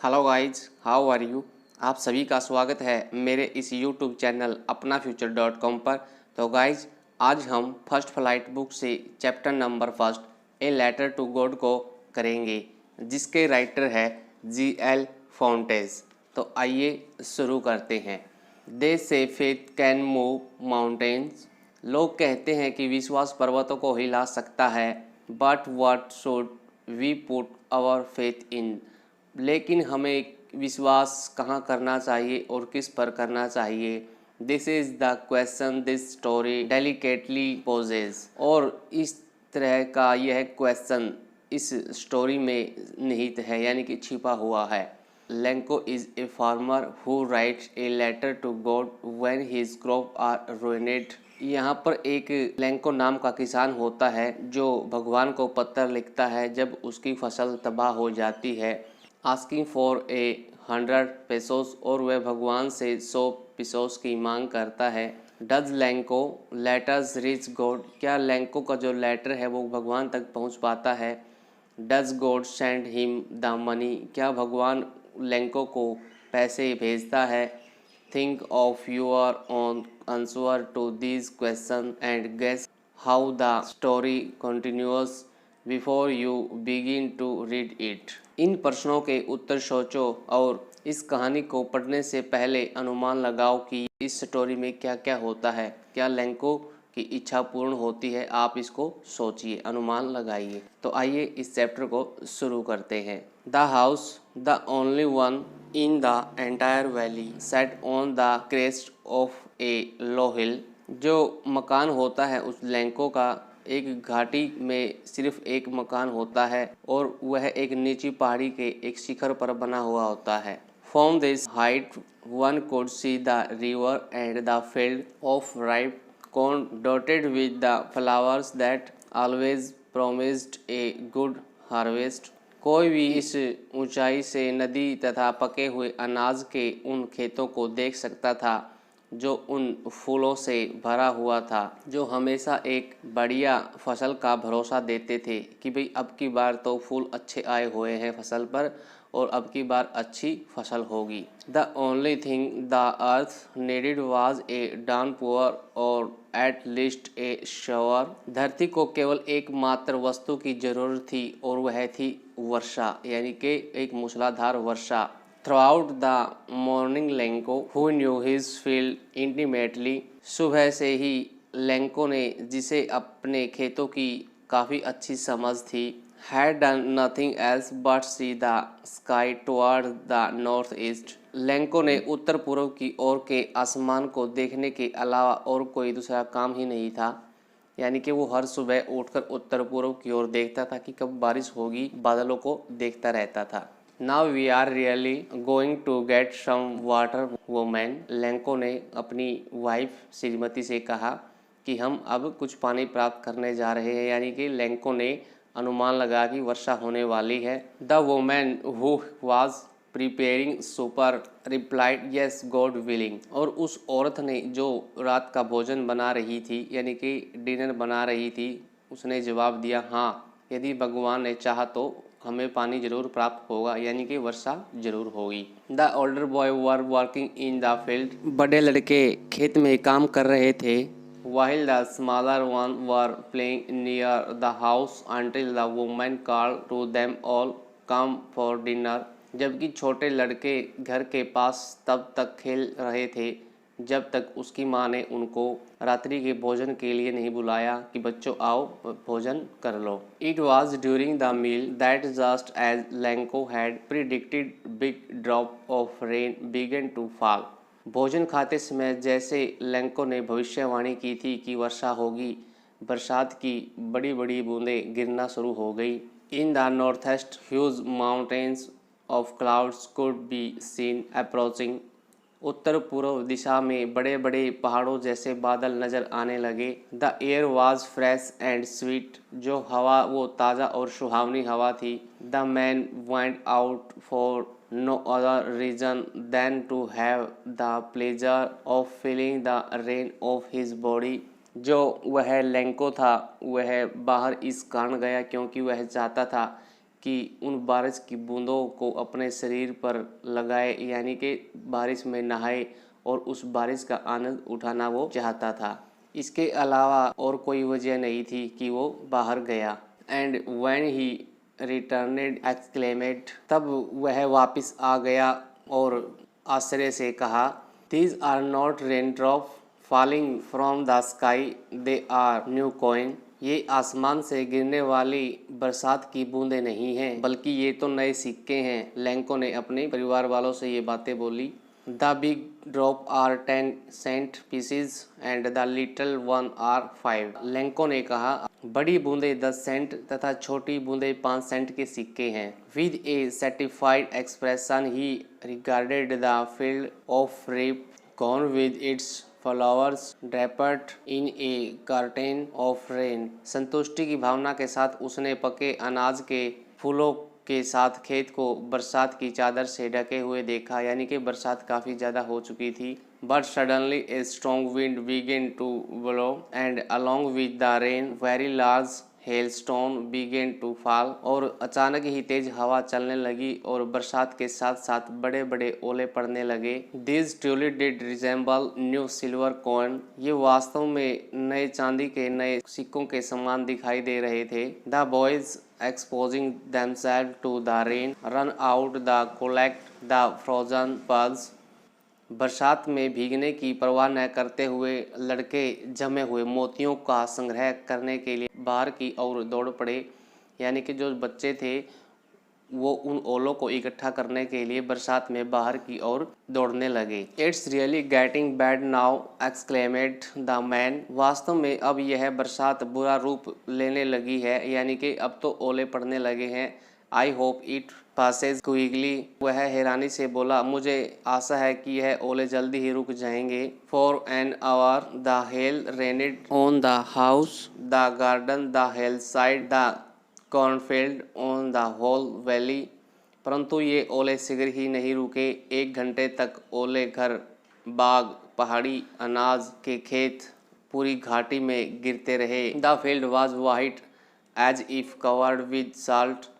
Hello guys, how are you. आप सभी का स्वागत है मेरे इस यूट्यूब चैनल अपना फ्यूचर.com पर। तो गाइज, आज हम फर्स्ट फ्लाइट बुक से chapter number first a letter to God को करेंगे, जिसके राइटर है G.L. फाउंटेज। तो आइए शुरू करते हैं। दे से फेथ कैन मूव माउंटेन्स। लोग कहते हैं कि विश्वास पर्वतों को हिला सकता है। But what should we put our faith in. लेकिन हमें विश्वास कहाँ करना चाहिए और किस पर करना चाहिए। This is the question this story delicately poses. और इस तरह का यह क्वेश्चन इस स्टोरी में निहित है, यानी कि छिपा हुआ है। Lencho is a farmer who writes a letter to God when his crop are ruined. यहाँ पर एक लेंको नाम का किसान होता है जो भगवान को पत्र लिखता है जब उसकी फसल तबाह हो जाती है। आस्किंग फॉर 100 पेसोस, और वह भगवान से 100 पेसोस की मांग करता है। Does Lanco letters reach God. क्या लेंको का जो लेटर है वो भगवान तक पहुंच पाता है। Does God send him the money. क्या भगवान लेंको को पैसे भेजता है। Think of your own answer to this question and guess how the story continues before you begin to read it. इन प्रश्नों के उत्तर सोचो और इस कहानी को पढ़ने से पहले अनुमान लगाओ कि इस स्टोरी में क्या क्या होता है। क्या लेंको की इच्छा पूर्ण होती है। आप इसको सोचिए, अनुमान लगाइए। तो आइए इस चैप्टर को शुरू करते हैं। The house, the only one in the entire valley, set on the crest of a low hill. जो मकान होता है उस लेंको का एक घाटी में सिर्फ एक मकान होता है और वह एक नीची पहाड़ी के एक शिखर पर बना हुआ होता है। From this height one could see the river and the field of ripe corn dotted with the flowers that always promised a good harvest. कोई भी इस ऊंचाई से नदी तथा पके हुए अनाज के उन खेतों को देख सकता था जो उन फूलों से भरा हुआ था, जो हमेशा एक बढ़िया फसल का भरोसा देते थे कि भाई अब की बार तो फूल अच्छे आए हुए हैं फसल पर और अब की बार अच्छी फसल होगी। The only thing the earth needed was a downpour और एट लीस्ट ए शॉवर। धरती को केवल एकमात्र वस्तु की जरूरत थी और वह थी वर्षा, यानी कि एक मूसलाधार वर्षा। Throughout the morning Lencho who knew his field intimately. सुबह से ही लेंको ने, जिसे अपने खेतों की काफ़ी अच्छी समझ थी, had done nothing else but see the sky toward the north east। Lanco ने उत्तर पूर्व की ओर के आसमान को देखने के अलावा और कोई दूसरा काम ही नहीं था। यानी कि वो हर सुबह उठकर उत्तर पूर्व की ओर देखता था कि कब बारिश होगी, बादलों को देखता रहता था। Now we are really going to get some water women. Lencho ने अपनी वाइफ श्रीमती से कहा कि हम अब कुछ पानी प्राप्त करने जा रहे हैं, यानी कि लेंको ने अनुमान लगा कि वर्षा होने वाली है। The women who was preparing super replied yes God willing. और उस औरत ने जो रात का भोजन बना रही थी, यानी कि डिनर बना रही थी, उसने जवाब दिया हाँ, यदि भगवान ने चाहा तो हमें पानी जरूर प्राप्त होगा, यानी कि वर्षा जरूर होगी। The older boy were working in the field. बड़े लड़के खेत में काम कर रहे थे। while the smaller one were playing near the house until the woman called to them all come for dinner। जबकि छोटे लड़के घर के पास तब तक खेल रहे थे जब तक उसकी माँ ने उनको रात्रि के भोजन के लिए नहीं बुलाया कि बच्चों आओ भोजन कर लो। It was during the meal that just as Lenko had predicted, big drop of rain began to fall। भोजन खाते समय जैसे लेंको ने भविष्यवाणी की थी कि वर्षा होगी, बरसात की बड़ी बड़ी बूंदें गिरना शुरू हो गई। In the north east huge mountains of clouds could be seen approaching. उत्तर पूर्व दिशा में बड़े बड़े पहाड़ों जैसे बादल नजर आने लगे। The air was fresh and sweet. जो हवा वो ताज़ा और सुहावनी हवा थी। The man went out for no other reason than to have the pleasure of feeling the rain of his body। जो वह लेंको था वह बाहर इस कारण गया क्योंकि वह चाहता था कि उन बारिश की बूंदों को अपने शरीर पर लगाए, यानी कि बारिश में नहाए और उस बारिश का आनंद उठाना वो चाहता था। इसके अलावा और कोई वजह नहीं थी कि वो बाहर गया। एंड व्हेन ही रिटर्नेड एक्सक्लेमेड, तब वह वापस आ गया और आश्चर्य से कहा, these are not rain drop falling from the sky, they are new coin. ये आसमान से गिरने वाली बरसात की बूंदें नहीं हैं, बल्कि ये तो नए सिक्के हैं। लेंको ने अपने परिवार वालों से ये बातें बोली। The big drop are 10 cent pieces and the little one are 5। Lencho ने कहा, बड़ी बूंदें 10 सेंट तथा छोटी बूंदें 5 सेंट के सिक्के हैं। With a satisfied expression he regarded the field of ripe corn with its flowers draped in a curtain of rain. संतुष्टि की भावना के साथ उसने पके अनाज के फूलों के साथ खेत को बरसात की चादर से ढके हुए देखा, यानी कि बरसात काफ़ी ज़्यादा हो चुकी थी। But suddenly a strong wind began to blow and along with the rain very large hailstone began to fall. और अचानक ही तेज हवा चलने लगी और बरसात के साथ साथ बड़े बड़े ओले पड़ने लगे। This truly did resemble new silver coin. ये वास्तव में नए चांदी के नए सिक्कों के समान दिखाई दे रहे थे। The boys exposing themselves to the rain run out the collect the frozen pearls। बरसात में भीगने की परवाह न करते हुए लड़के जमे हुए मोतियों का संग्रह करने के लिए बाहर की ओर दौड़ पड़े, यानी कि जो बच्चे थे वो उन ओलों को इकट्ठा करने के लिए बरसात में बाहर की ओर दौड़ने लगे। It's really getting bad now exclaimed the man. वास्तव में अब यह बरसात बुरा रूप लेने लगी है, यानी कि अब तो ओले पड़ने लगे हैं। I hope it Passage quickly. वह हैरानी से बोला, मुझे आशा है कि यह ओले जल्दी ही रुक जाएंगे। For an hour the hail rained on the house the garden the hillside the cornfield on the whole valley. परंतु ये ओले शीघ्र ही नहीं रुके। 1 घंटे तक ओले घर, बाग, पहाड़ी, अनाज के खेत, पूरी घाटी में गिरते रहे। The field was white as if covered with salt.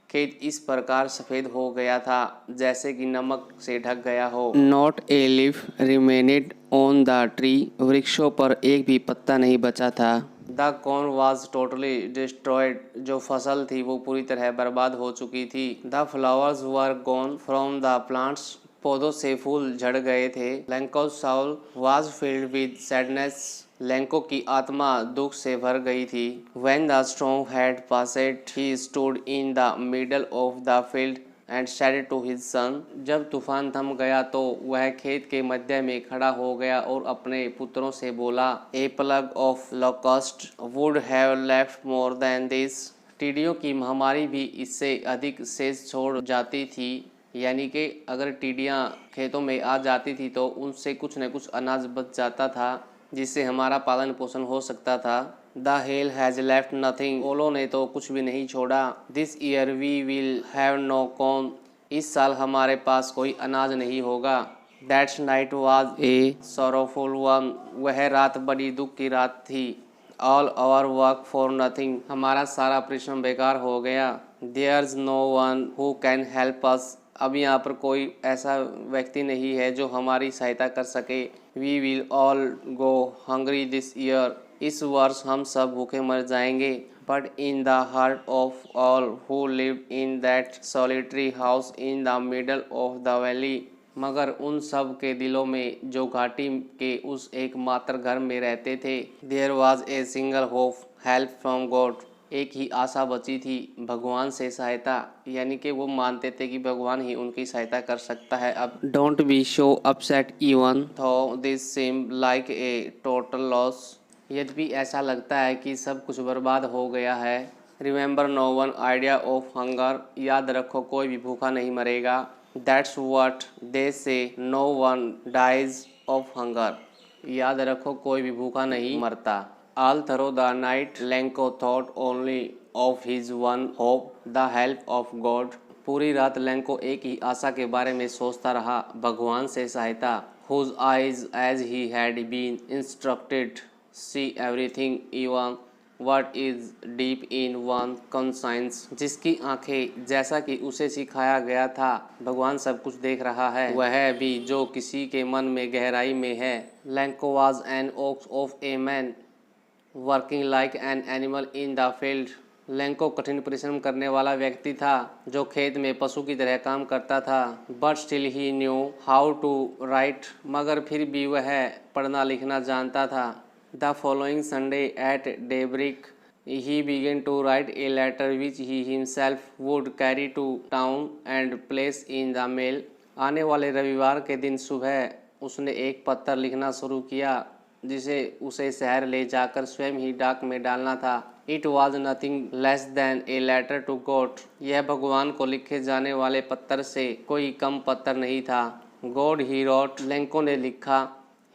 खेत इस प्रकार सफ़ेद हो गया था जैसे कि नमक से ढक गया हो। Not a leaf remained on the tree. वृक्षों पर एक भी पत्ता नहीं बचा था। The corn was totally destroyed. जो फसल थी वो पूरी तरह बर्बाद हो चुकी थी। The flowers were gone from the plants. पौधों से फूल झड़ गए थे। लेंको's soul was filled with sadness। Lanco की आत्मा दुख से भर गई थी। When the storm had passed, he stood in the middle of the field and said to his son। जब तूफान थम गया तो वह खेत के मध्य में खड़ा हो गया और अपने पुत्रों से बोला, A plague of locusts would have left more than this। टिड्डियों की महामारी भी इससे अधिक शेष छोड़ जाती थी, यानी कि अगर टिड्डियाँ खेतों में आ जाती थी तो उनसे कुछ न कुछ अनाज बच जाता था जिससे हमारा पालन पोषण हो सकता था। The hail has left nothing. ओलों ने तो कुछ भी नहीं छोड़ा। This year we will have no corn. इस साल हमारे पास कोई अनाज नहीं होगा। That's night was a sorrowful one. वह रात बड़ी दुख की रात थी। All our work for nothing. हमारा सारा परिश्रम बेकार हो गया। There's no one who can help us. अब यहाँ पर कोई ऐसा व्यक्ति नहीं है जो हमारी सहायता कर सके। We will all go hungry this year. इस वर्ष हम सब भूखे मर जाएंगे। But in the heart of all who lived in that solitary house in the middle of the valley. मगर उन सब के दिलों में जो घाटी के उस एकमात्र घर में रहते थे, there was a single hope, help from God. एक ही आशा बची थी, भगवान से सहायता, यानी कि वो मानते थे कि भगवान ही उनकी सहायता कर सकता है। अब don't be so upset even though this seem like a total loss. यद्यपि ऐसा लगता है कि सब कुछ बर्बाद हो गया है। Remember no one idea of hunger. याद रखो कोई भी भूखा नहीं मरेगा। That's what they say no one dies of hunger. याद रखो कोई भी भूखा नहीं मरता। All through the night Lencho thought only of his one hope, the help of God. पूरी रात लेंको एक ही आशा के बारे में सोचता रहा, भगवान से सहायता। Whose eyes as he had been instructed see everything even what is deep in one conscience, जिसकी आंखें जैसा कि उसे सिखाया गया था भगवान सब कुछ देख रहा है, वह भी जो किसी के मन में गहराई में है। Lenko was an ox of a man working like an animal in the field. Lanco कठिन परिश्रम करने वाला व्यक्ति था जो खेत में पशु की तरह काम करता था। But still he knew how to write, मगर फिर भी वह पढ़ना लिखना जानता था। The following Sunday at daybreak he began to write a letter which he himself would carry to town and place in the mail. आने वाले रविवार के दिन सुबह उसने एक पत्र लिखना शुरू किया जिसे उसे शहर ले जाकर स्वयं ही डाक में डालना था। It was nothing less than a letter to God, यह भगवान को लिखे जाने वाले पत्र से कोई कम पत्र नहीं था। गॉड ही रोट, लेंको ने लिखा,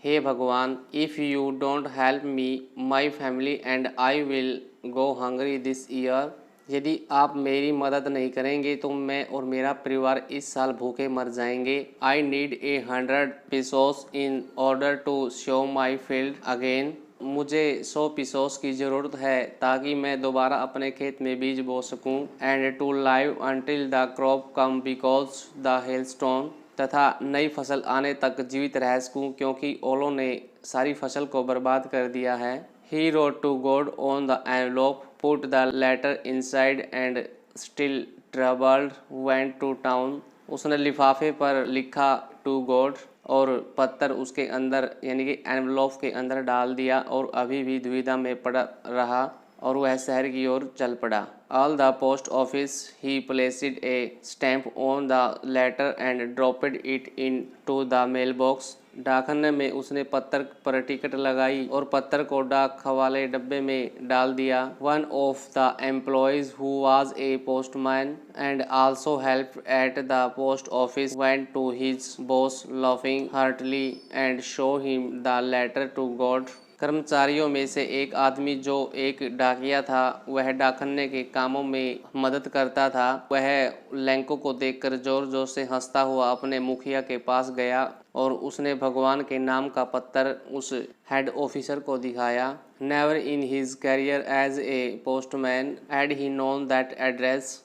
हे भगवान, if you don't help me my family and I will go hungry this year, यदि आप मेरी मदद नहीं करेंगे तो मैं और मेरा परिवार इस साल भूखे मर जाएंगे। I need 100 pesos in order to sow my field again, मुझे 100 pesos की ज़रूरत है ताकि मैं दोबारा अपने खेत में बीज बो सकूं। And to live until the crop come because the hailstone, तथा नई फसल आने तक जीवित रह सकूं क्योंकि ओलों ने सारी फसल को बर्बाद कर दिया है। He wrote to God on the envelope, put the letter inside and still troubled went to town. उसने लिफाफे पर लिखा टू गॉड और पत्थर उसके अंदर यानी कि एनवलप के अंदर डाल दिया और अभी भी दुविधा में पड़ा रहा और वह शहर की ओर चल पड़ा। All the post office he placed a stamp on the letter and dropped it into the mailbox. डाकखाने में उसने पत्थर पर टिकट लगाई और पत्थर को डाक वाले डब्बे में डाल दिया। One of the employees who was a postman and also help at the post office went to his boss laughing heartily and show him the letter to God. कर्मचारियों में से एक आदमी जो एक डाकिया था वह डाकखाने के कामों में मदद करता था, वह लेंको को देखकर जोर जोर से हंसता हुआ अपने मुखिया के पास गया और उसने भगवान के नाम का पत्र उस हेड ऑफिसर को दिखाया। Never in his career as a postman had he known that address,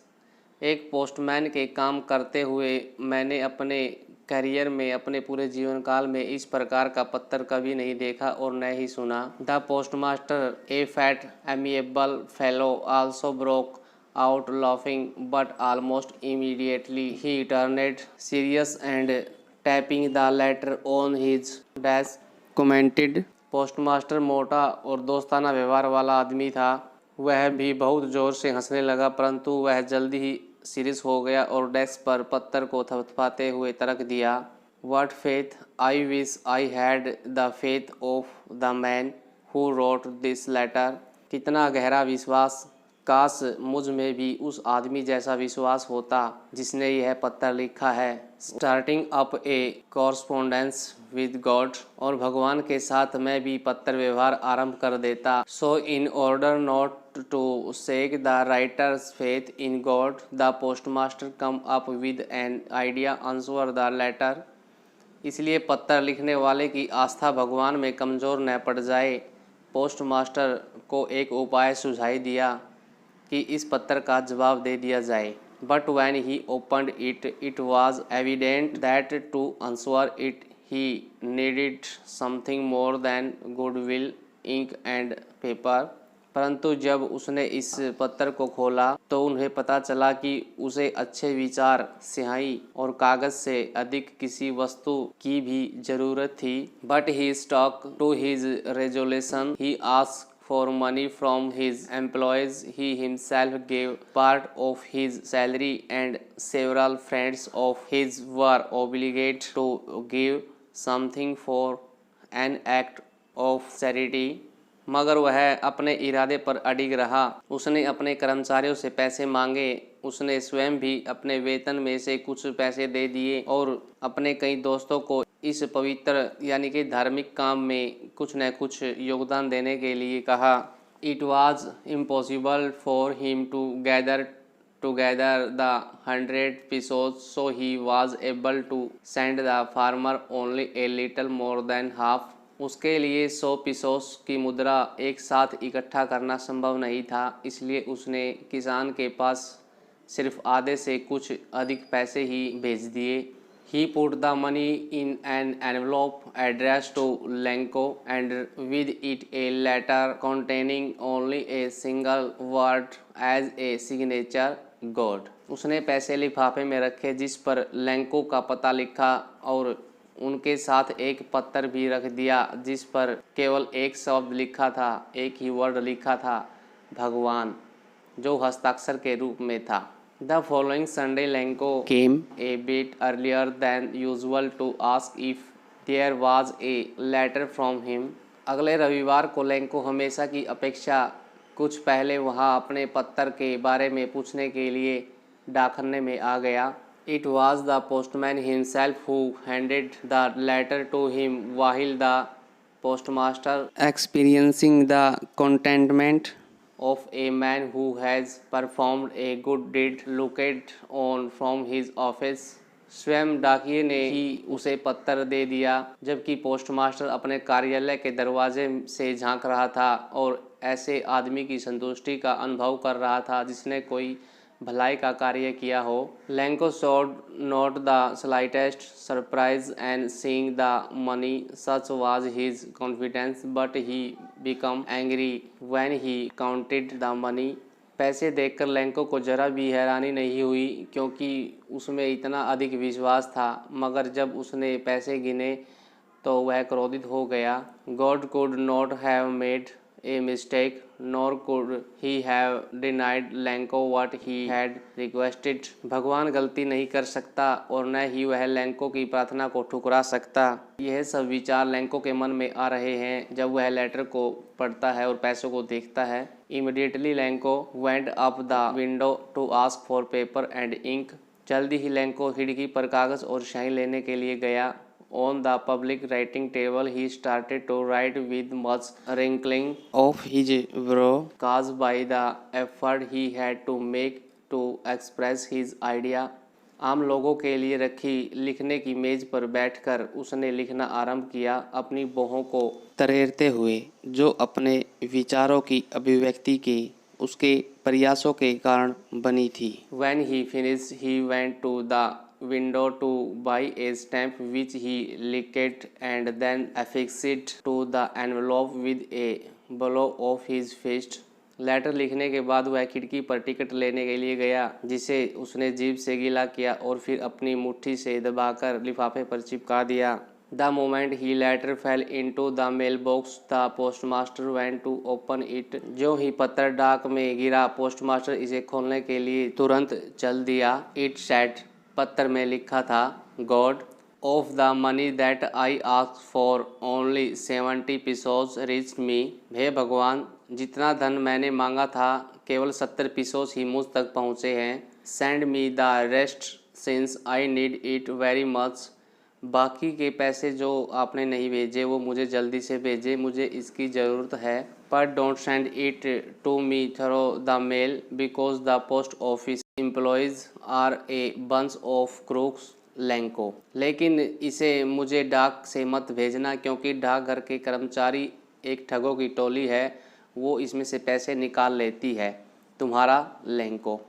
एक पोस्टमैन के काम करते हुए मैंने अपने करियर में अपने पूरे जीवन काल में इस प्रकार का पत्र कभी नहीं देखा और न ही सुना। The postmaster, a fat amiable fellow, also broke out laughing but almost immediately he turned serious and tapping the letter on his desk commented. Postmaster मोटा और दोस्ताना व्यवहार वाला आदमी था, वह भी बहुत जोर से हंसने लगा परंतु वह जल्दी ही सीरियस हो गया और डेस्क पर पत्थर को थपथपाते हुए तर्क दिया। What faith, I wish I had the faith of the man who wrote this letter, कितना गहरा विश्वास, काश मुझ में भी उस आदमी जैसा विश्वास होता जिसने यह पत्र लिखा है। Starting up A correspondence with God, और भगवान के साथ मैं भी पत्र व्यवहार आरंभ कर देता। So in order not to shake the writer's faith in God, the postmaster come up with an idea answer the letter, इसलिए पत्र लिखने वाले की आस्था भगवान में कमज़ोर न पड़ जाए, पोस्टमास्टर को एक उपाय सुझाई दिया कि इस पत्र का जवाब दे दिया जाए। But when he opened it, it was evident that to answer it he needed something more than goodwill, ink and paper, परंतु जब उसने इस पत्र को खोला तो उन्हें पता चला कि उसे अच्छे विचार, स्याही और कागज से अधिक किसी वस्तु की भी जरूरत थी। But he stuck to his resolution, he asked for money from his employees, he himself gave part of his salary and several friends of his were obligated to give something for an act of charity, मगर वह अपने इरादे पर अडिग रहा। उसने अपने कर्मचारियों से पैसे मांगे, उसने स्वयं भी अपने वेतन में से कुछ पैसे दे दिए और अपने कई दोस्तों को इस पवित्र यानी कि धार्मिक काम में कुछ न कुछ योगदान देने के लिए कहा। It was impossible for him to gather together the 100 pesos, so he was able to send the farmer only a little more than half उसके लिए 100 पीसोस की मुद्रा एक साथ इकट्ठा करना संभव नहीं था, इसलिए उसने किसान के पास सिर्फ आधे से कुछ अधिक पैसे ही भेज दिए। He put the money in an envelope addressed to Lenko and with it a letter containing only a single word as a signature, God। उसने पैसे लिफाफे में रखे जिस पर लेंको का पता लिखा और उनके साथ एक पत्र भी रख दिया जिस पर केवल एक शब्द लिखा था, एक ही वर्ड लिखा था, भगवान, जो हस्ताक्षर के रूप में था। The following Sunday, Lenko came a bit earlier than usual to ask if there was a letter from him। अगले रविवार को लेंको हमेशा की अपेक्षा कुछ पहले वहाँ अपने पत्र के बारे में पूछने के लिए डाकखाने में आ गया। It was the postman himself who handed the letter to him while the postmaster, experiencing the contentment of a man who has performed a good deed, looked on from his office। स्वयं डाकिये ने ही उसे पत्र दे दिया जबकि postmaster अपने कार्यालय के दरवाजे से झांक रहा था और ऐसे आदमी की संतुष्टि का अनुभव कर रहा था जिसने कोई भलाई का कार्य किया हो। Lanco showed not the slightest surprise and seeing the money, such was his confidence, but he became angry when he counted the money। पैसे देखकर लेंको को जरा भी हैरानी नहीं हुई क्योंकि उसमें इतना अधिक विश्वास था, मगर जब उसने पैसे गिने तो वह क्रोधित हो गया। God could not have made a mistake, nor could he have denied Lenko what he had requested। भगवान गलती नहीं कर सकता और न ही वह लेंको की प्रार्थना को ठुकरा सकता। यह सब विचार लेंको के मन में आ रहे हैं जब वह लेटर को पढ़ता है और पैसों को देखता है। Immediately Lenko went up the window to ask for paper and ink। जल्दी ही लेंको खिड़की पर कागज और स्याही लेने के लिए गया। On the public writing table, he started to write with much wrinkling of his brow caused by the effort he had to make to express his idea। आम लोगों के लिए रखी लिखने की मेज पर बैठकर उसने लिखना आरंभ किया, अपनी भौहों को तरेरते हुए, जो अपने विचारों की अभिव्यक्ति के उसके प्रयासों के कारण बनी थी। When he finished, he went to the window to buy a stamp which he licked and then affixed to the envelope with a blow of his fist। Letter लिखने के बाद वह खिड़की पर टिकट लेने के लिए गया जिसे उसने जीभ से गीला किया और फिर अपनी मुट्ठी से दबाकर लिफाफे पर चिपका दिया। The moment he letter fell into the mailbox, the postmaster went to open it। जो ही पत्र डाक में गिरा, पोस्टमास्टर इसे खोलने के लिए तुरंत चल दिया। It said, पत्र में लिखा था, God, of the money that I asked for only 70 pesos reached me। हे भगवान, जितना धन मैंने मांगा था केवल 70 पीसोस ही मुझ तक पहुँचे हैं। Send me the rest since I need it very much। बाकी के पैसे जो आपने नहीं भेजे वो मुझे जल्दी से भेजे, मुझे इसकी ज़रूरत है। पर don't send it to me through the mail because the post office employees are a bunch of crooks, Lencho. लेकिन इसे मुझे डाक से मत भेजना क्योंकि डाकघर के कर्मचारी एक ठगों की टोली है, वो इसमें से पैसे निकाल लेती है। तुम्हारा लेंको।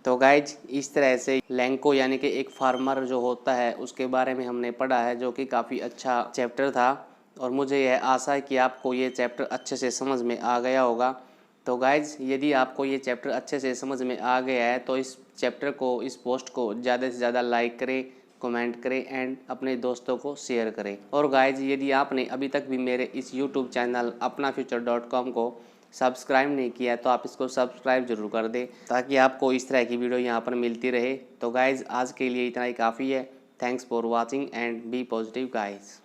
तो गाइज इस तरह से लेंको यानी कि एक फार्मर जो होता है उसके बारे में हमने पढ़ा है, जो कि काफ़ी अच्छा चैप्टर था और मुझे यह आशा है कि आपको ये चैप्टर अच्छे से समझ में आ गया होगा। तो गाइज यदि आपको ये चैप्टर अच्छे से समझ में आ गया है तो इस चैप्टर को, इस पोस्ट को ज़्यादा से ज़्यादा लाइक करें, कमेंट करें एंड अपने दोस्तों को शेयर करें। और गाइज यदि आपने अभी तक भी मेरे इस यूट्यूब चैनल अपनाफ्यूचर.com को सब्सक्राइब नहीं किया तो आप इसको सब्सक्राइब जरूर कर दें ताकि आपको इस तरह की वीडियो यहाँ पर मिलती रहे। तो गाइज आज के लिए इतना ही काफ़ी है। Thanks for watching and be positive guys.